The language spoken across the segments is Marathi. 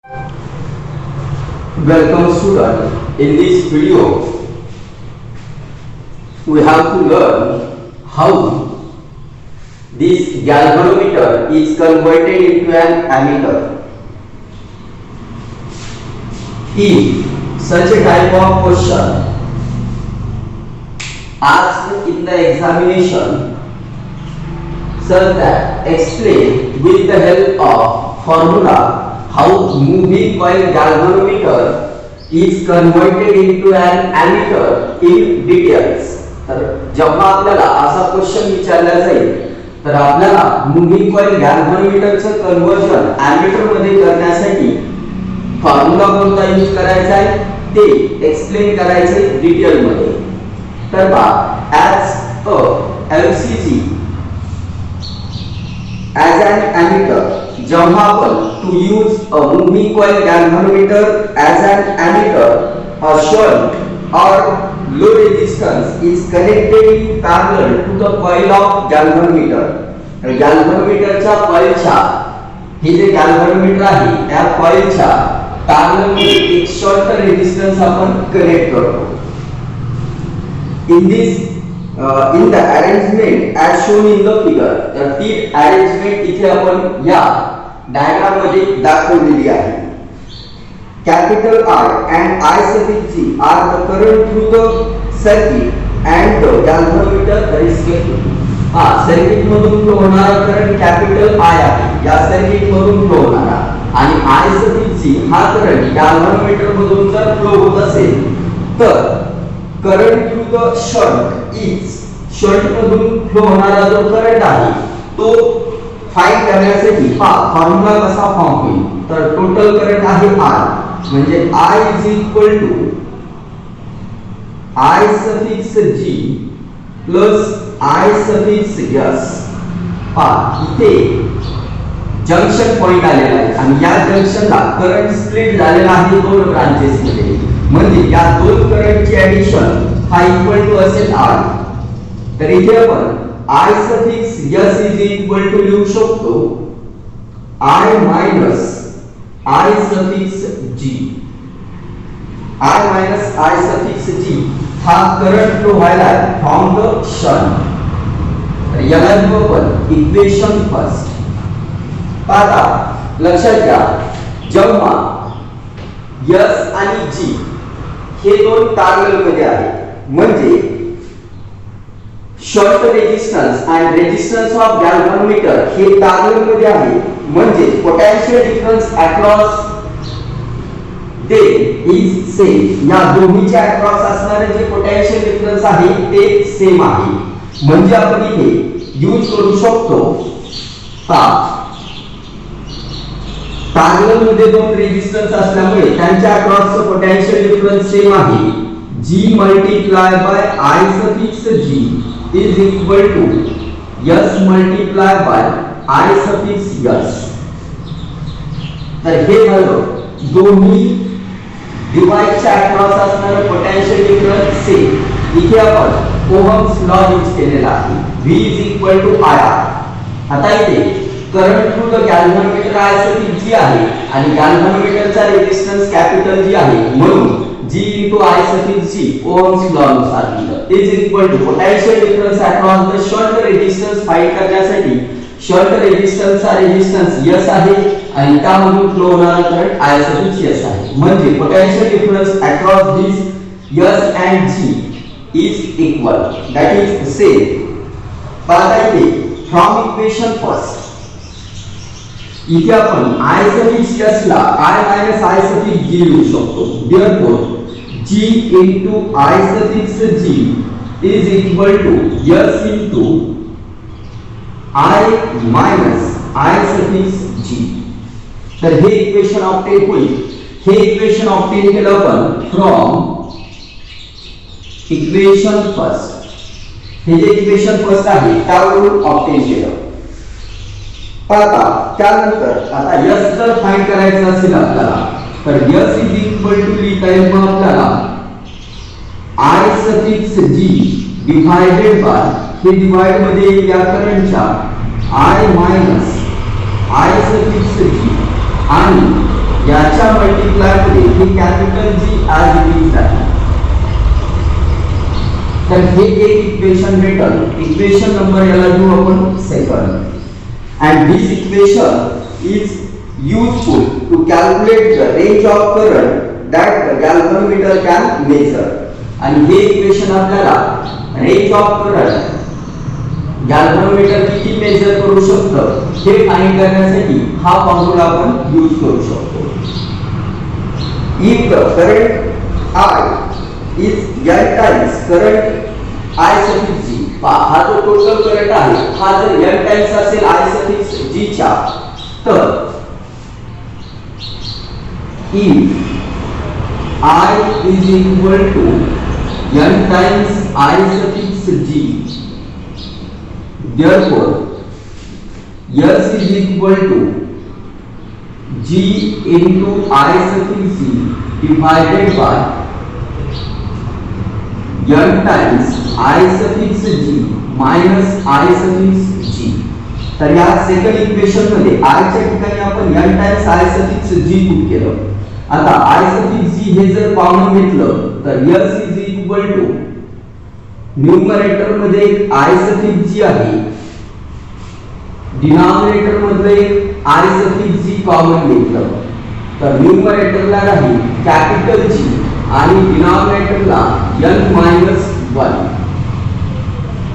Welcome student. In this video, we have to learn how this galvanometer is converted into an ammeter. If such a type of question asked in the examination, such that explain with the help of formula how moving coil galvanometer is converted into an ammeter in details. तर जेव्हा आपल्याला असा क्वेश्चन विचारला जाईल तर आपल्याला मूव्हिंग कॉइल गॅल्व्हनोमीटरचं कन्वर्जन एमीटर मध्ये करण्यासाठी फॉर्म्युला कोणता यूज करायचा आहे ते एक्सप्लेन करायचे डिटेल मध्ये. तर as a LCG as an ammeter, जेव्हा आपण to use a moving coil galvanometer as an ammeter, a shunt or low resistance is connected in parallel to the coil of galvanometer. galvanometerच्या कॉइलच्या हे जे galvanometer आहे त्या कॉइलच्या पॅरलल मध्ये एक शॉर्ट रेजिस्टन्स आपण कनेक्ट करतो. In the arrangement as shown in the figure, तर ती अरेंजमेंट इथे आपण या डायग्राम मध्ये दाखवलेली आहे. Capital I and I sub G are the current through the circuit and the galvanometer respectively. Circuit मधून फ्लो होणारा करंट कॅपिटल I आहे, या सर्किट मधून फ्लो होणारा, आणि I sub G हा करंट galvanometer मधून जर फ्लो होत असेल तर current through the shunt is shunt मधून फ्लो होणारा जो करंट आहे तो फाइंड करण्यासाठी फॉर्म्युला कसा फॉर्म होईल. तर टोटल करंट आहे I म्हणजे I is equal to I suffix G plus I suffix S. इथे जंक्शन पॉइंट आलेला आहे आणि या जंक्शनला करंट स्प्लिट झालेला आहे दोन ब्रांचेस मध्ये, म्हणजे या दोन करंटची ऍडिशन हा इक्वल टू असेल R. तर इथे आपण I suffix S is equal to लिहू शकतो I minus I suffix G. I minus I suffix G हा करंट फ्लो व्हायला फ्रॉम द शंट. तर याला लिहू आपण इक्वेशन फर्स्ट. आता लक्षात घ्या, जेव्हा S आणि G हे दोन पॅरलल मध्ये आहेत म्हणजे शॉर्ट रेजिस्टन्स आणि रेजिस्टन्स ऑफ गॅल्व्हनोमीटर हे पॅरलल मध्ये आहे, म्हणजे potential difference across they is same. या दोन्हीच्या अक्रॉस असणारे जे पोटेन्शियल डिफरन्स आहे ते सेम आहे, म्हणजे आपण इथे यूज करू शकतो पॅरलल मध्ये दोन रेजिस्टन्स असल्यामुळे त्यांच्या अक्रॉसचं पोटेन्शियल डिफरन्स सेम आहे. G multiply by I suffix G is equal to S multiply by I suffix S. तर हे झालं दोन्ही डिव्हाइसच्या अक्रॉस असणारे पोटेन्शियल डिफरन्स सेम. इथे आपण ओहम्स लॉ यूज केलेला आहे V is equal to IR. आता इथे current through the galvanometer I suffix G आहे आणि गॅल्व्हनोमीटरचा रेजिस्टन्स कॅपिटल G आहे, म्हणून G into I suffix G ohm's law नुसार दिलं is equal to potential difference across the short resistance find करण्यासाठी शॉर्ट रेजिस्टन्सचा रेजिस्टन्स S आहे आणि त्यामधून फ्लो होणारा करंट I सफिक्स S आहे, म्हणजे potential difference across this S and G is equal, that is same. आता इथे फ्रॉम इक्वेशन फर्स्ट इथे आपण I सफिक्स S ला I minus I suffix G लिहू शकतो. Therefore G into I suffix G is equal to S into I minus I suffix G. तर हे इक्वेशन ऑब्टेन होईल. हे इक्वेशन ऑब्टेन केलं आपण फ्रॉम इक्वेशन फर्स्ट. हे जे इक्वेशन फर्स्ट आहे त्यावरून ऑब्टेन केलं. आता त्यानंतर आता S जर फाइंड करायचं असेल आपल्याला तर S इज इक्वल टू लिहिता येईल मग आपल्याला I suffix G divided bye हे डिवाइड मध्ये या करंटच्या I minus I suffix G आणि याच्या मल्टिप्लाय मध्ये हे कॅपिटल जी आज इट आहे. तर हे एक इक्वेशन भेटल. इक्वेशन नंबर याला घेऊ आपण second. And this equation is useful to calculate the range of current that the galvanometer can measure. आणि हे इक्वेशन आपल्याला रेंज ऑफ करंट गॅल्व्हनोमीटर किती मेजर करू शकतं हे फाइंड करण्यासाठी हा फॉर्म्युला आपण यूज करू शकतो. If the current I is N times current I suffix G, हा जो टोटल करंट आहे हा जर N टाइम्स असेल I suffix G च्या, तर if I is equal to N times I suffix G, therefore S is equal to G into I suffix G divided by N times I suffix G minus I suffix G. तर या सेकंड इक्वेशन मध्ये I च्या ठिकाणी आपण N times I suffix G put केलं. आता I suffix G हे जर कॉमन घेतलं तर S is equal to numerator मध्ये एक I suffix G आहे, डिनॉमिनेटर मध्ये एक I suffix G कॉमन घेतलं तर न्यूमरेटरला राहील कॅपिटल G आणि डिनॉमिनेटरला n मायनस 1.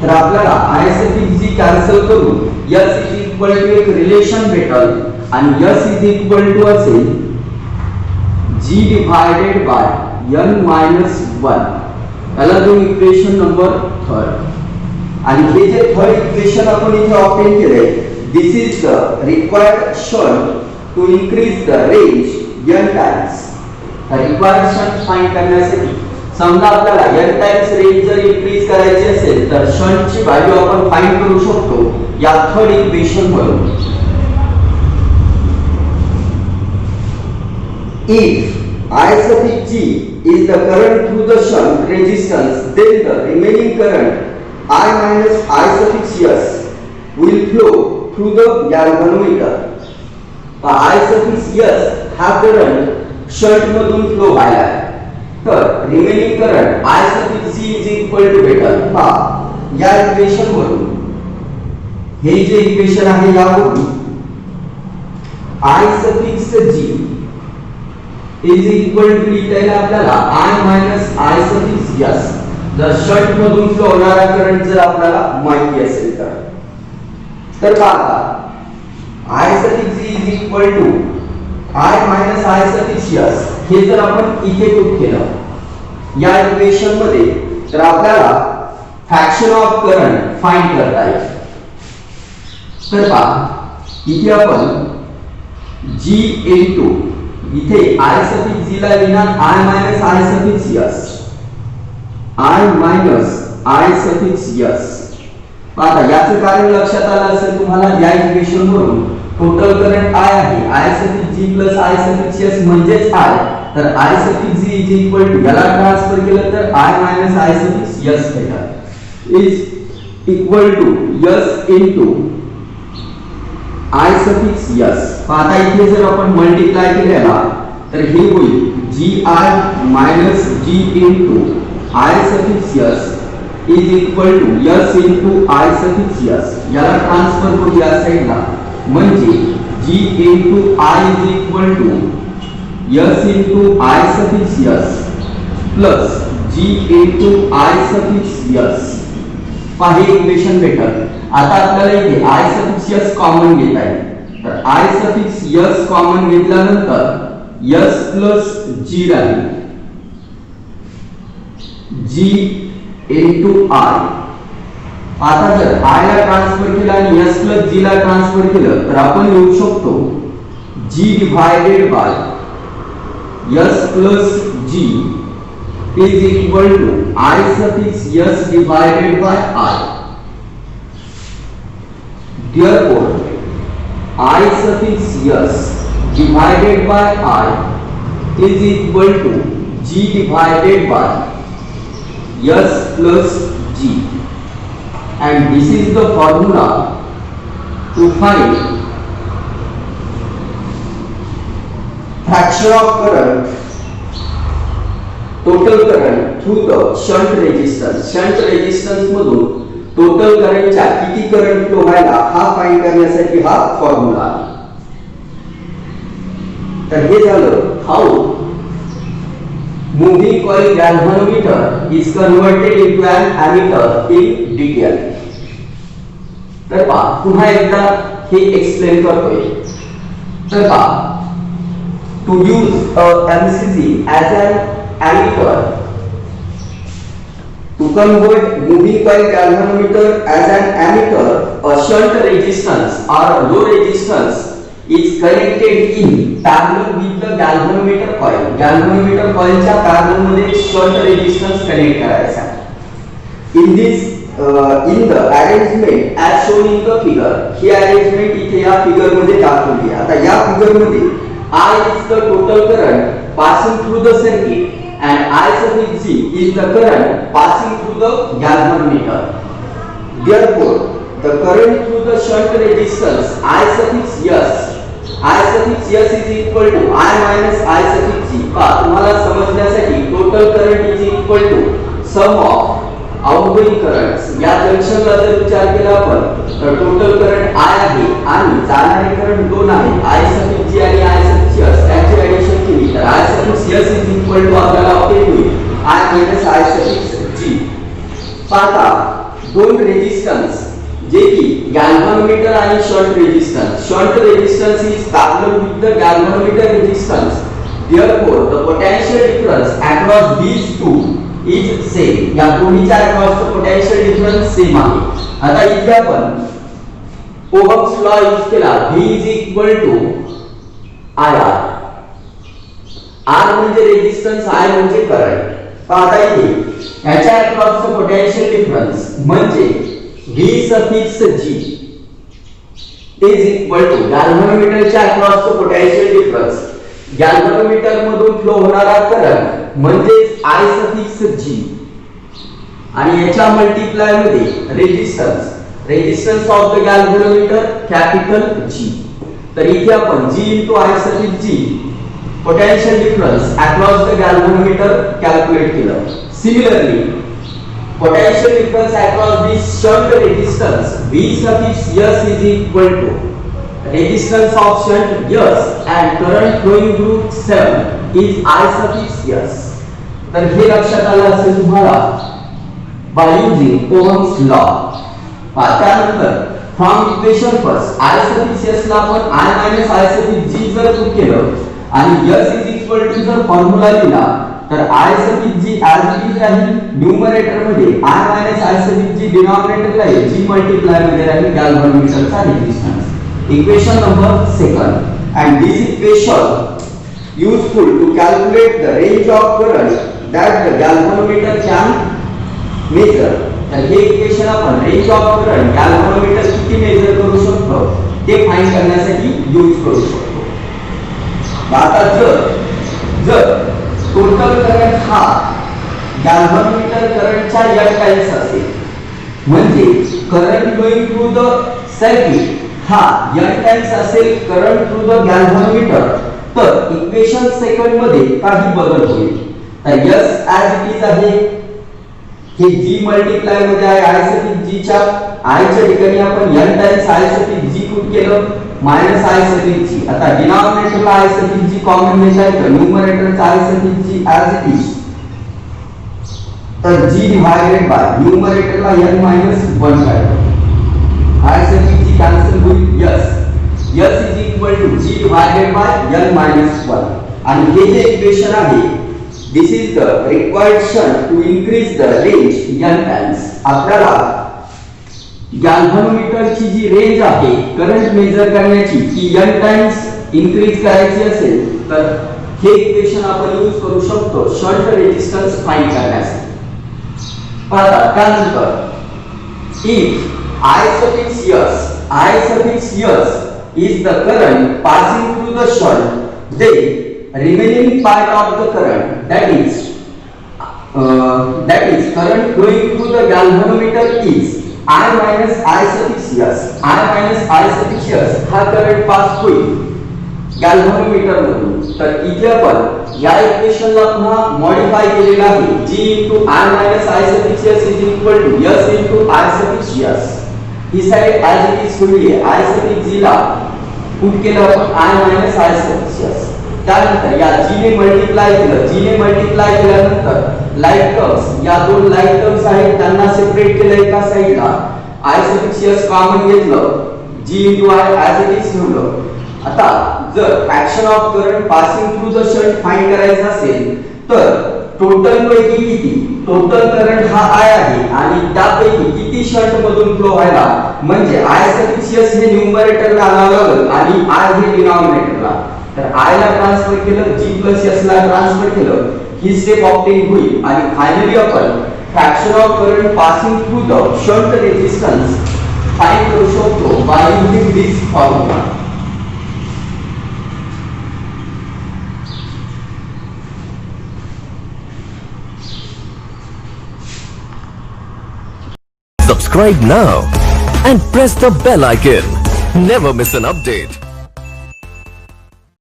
तर आपल्याला I suffix G कॅन्सल करून S is equal to एक रिलेशन भेटल आणि S is equal to असेल G divided by n minus 1. याला जो इक्वेशन नंबर थर्ड. आणि हे जे थर्ड इक्वेशन आपण इथे ऑब्टेन केले, this is the required shunt to increase the range n times. Required shunt find करण्यासाठी समजा आपल्याला n टाइम्स रेंज जर इन्क्रीज करायची असेल तर शंटची व्हॅल्यू आपण फाइंड करू शकतो या थर्ड इक्वेशन वरून. If I suffix G is the current through the shunt resistance, then the remaining current I minus I suffix S will flow through the galvanometer. I suffix S हा करंट शंट मधून फ्लो व्हायला आहे, तर remaining current I suffix G is equal to भेटल पहा या इक्वेशन वरून. हे जे इक्वेशन आहे यावरून I suffix G is equal to लिहिता येईल आपल्याला I minus I suffix S. जर शंट मधून फ्लो होणारा करंट जर आपल्याला माहिती असेल तर पहा I suffix G is equal to I minus I suffix S. हे जर आपण इथे पुट केलं या इक्वेशन मध्ये तर आपल्याला फ्रॅक्शन ऑफ करंट फाइंड करता येईल. तर पहा इथे आपण G into इथे I suffix G ला लिहिणार I minus I suffix S. I minus I suffix S. आता याचं कारण लक्षात आलं असेल तुम्हाला या इक्वेशन वरून टोटल करंट I आहे I suffix G plus I suffix S म्हणजेच I. तर I suffix G is equal to याला ट्रान्सफर केलं तर I minus I suffix S भेटेल is equal to S into I suffix S. आता इथे जर आपण मल्टिप्लाय केलेला तर हे होईल GI minus G into I suffix S is equal to S into I suffix S. याला ट्रान्सफर करू या साइडला म्हणजे G into I is equal to S into I suffix S plus G into I suffix S. पहा हे इक्वेशन भेटल. आता आपल्याला इथे I suffix S कॉमन घेता येईल तर I suffix S कॉमन घेतल्यानंतर S plus G राहील G into I. आता जर I ला ट्रान्सफर केला आणि S plus G ला ट्रान्सफर केलं तर आपण लिहू शकतो G divided by S plus G is equal to I suffix S divided by I. Therefore, I suffix S divided by I is equal to G divided by S plus G. And this is the formula to find fraction of current, total current through the shunt resistance मधून टोटल करंटच्या किती करंट फ्लो व्हायला हा फाइंड करण्यासाठी हा फॉर्म्युला आहे. तर हे झालं how moving coil galvanometer is converted into an ammeter in detail. तर पहा पुन्हा एकदा हे एक्सप्लेन करतोय. तर पहा to use a MCG as an ammeter, to convert moving coil galvanometer as an ammeter, a shunt resistance or low resistance is connected in parallel with the galvanometer coil. Galvanometer coil च्या parallel मध्ये shunt resistance connect करायचा. In this in the arrangement as shown in the figure, he arrangement इथे या figure मध्ये दाखवली आहे. आता या figure मध्ये I is the total current passing through the circuit and I sub G is the current passing through the galvanometer. Therefore, the current through the shunt resistance I suffix S is equal to I minus I suffix G. तुम्हाला समजण्यासाठी total current is equal to sum of outgoing currents. या जंक्शनला जर विचार केला आपण तर टोटल करंट I आहे आणि जाणारे करंट दोन आहे I सफिक्स G आणि I सफिक्स S. त्याची ऍडिशन केली तर I suffix S is equal to आपल्याला ऑप्टेन होईल I minus I suffix G. आता दोन रेजिस्टन्स जे की गॅल्व्हनोमीटर आणि shunt resistance is parallel with the galvanometer resistance. Therefore, the potential difference across these two is same. या दोन्हीच्या अक्रॉस चा पोटेन्शियल डिफरन्स सेम आहे. आता इथे आपण ओहम्स लॉ यूज केला V is equal to IR. R म्हणजे रेजिस्टन्स, I म्हणजे करंट. आता इथे याच्या अक्रॉस चा पोटेन्शियल डिफरन्स म्हणजे V suffix G is equal to गॅल्व्हनोमीटरच्या अक्रॉस चा पोटेन्शियल डिफरन्स. गॅल्व्हनोमीटर मधून फ्लो होणारा करंट म्हणजे I सफिक्स G आणि याच्या मल्टिप्लाय मध्ये resistance of the galvanometer capital G. तर इथे आपण G into I suffix G potential difference across the galvanometer calculate केलं. Similarly potential difference across this shunt resistance V suffix S is equal to resistance of shunt S and current flowing through cell is I suffix S. तर हे लक्षात आलं असेल तुम्हाला by using Ohm's law. त्यानंतर from equation first I suffix S ला आपण I minus I suffix G जर पुट केलं आणि S is equal to जर फॉर्म्युला दिला तर I suffix G as it is राहील न्यूमरेटर मध्ये I minus I suffix G denominator ला G मल्टिप्लाय मध्ये राहील गॅल्व्हनोमीटरचा resistance. Equation number second, and this equation useful to calculate the range of current that the galvanometer can measure. तर हे इक्वेशन आपण रेंज ऑफ करंट गॅल्व्हनोमीटर किती मेजर करू शकतो ते फाइंड करण्यासाठी यूज करू शकतो. आता जर टोटल करंट हा गॅल्व्हनोमीटर करंटच्या n टाइम्स असेल म्हणजे current flowing through the circuit हा n टाइम्स असेल करंट थ्रू द गॅल्व्हनोमीटर तर इक्वेशन सेकंड मध्ये काही बदल होईल. तर S as it is आहे हे G मल्टिप्लाय मध्ये आहे I सफिक्स G च्या I च्या ठिकाणी आपण n times I suffix G put केलं मायनस I सफिक्स G. आता डिनॉमिनेटरला I सफिक्स G कॉमन घ्यायचा आहे तर न्यूमरेटरचा I suffix G as it is तर G डिवाइडेड बाय न्यूमरेटरला n मायनस 1 काय I सफिक्स G कॅन्सल होईल S is equal to G divided by n minus 1. आणि हे जे इक्वेशन आहे this is the required shunt to increase the range n times. आपल्याला गॅल्व्हनोमीटरची जी रेंज आहे करंट मेजर करण्याची ती n टाइम्स इन्क्रीज करायची असेल तर हे इक्वेशन आपण यूज करू शकतो शंट रेजिस्टन्स फाइंड करण्यासाठी. आता त्यानंतर if I suffix S is the current passing through the shunt, then remaining part of the current that is current flowing through the galvanometer is I minus I suffix S. I minus I suffix S हा करंट पास होईल गॅल्व्हनोमीटर मधून तर इथे आपण या इक्वेशनला पुन्हा मॉडिफाय केलेलं आहे g into I minus I suffix s is equal to s into I suffix s. He side as it is ठेवली आहे. I suffix g ला पुट केलं आपण I minus I suffix s. त्यानंतर या g ने मल्टिप्लाय केलं. g ने मल्टिप्लाय केल्यानंतर लाईक टर्म्स, या दोन लाईक टर्म्स आहेत त्यांना सेपरेट केलं एका साइडला. I suffix s कॉमन घेतलं, g into I as it is ठेवलं. आता जर fraction of current passing through the shunt find करायचा असेल तर टोटल पैकी किती, टोटल करंट हा I आहे आणि त्यापैकी किती शंट मधून फ्लो व्हायला, म्हणजे I सफिक्स s हे न्यूमरेटरला आणावं लागेल आणि I हे डिनॉमिनेटरला. तर I ला ट्रान्सफर केलं, g प्लस s ला ट्रान्सफर केलं, ही स्टेप ऑब्टेन होईल आणि फायनली आपण fraction of current passing through the shunt resistance find करू शकतो by using this formula. Subscribe now and press the bell icon. Never miss an update.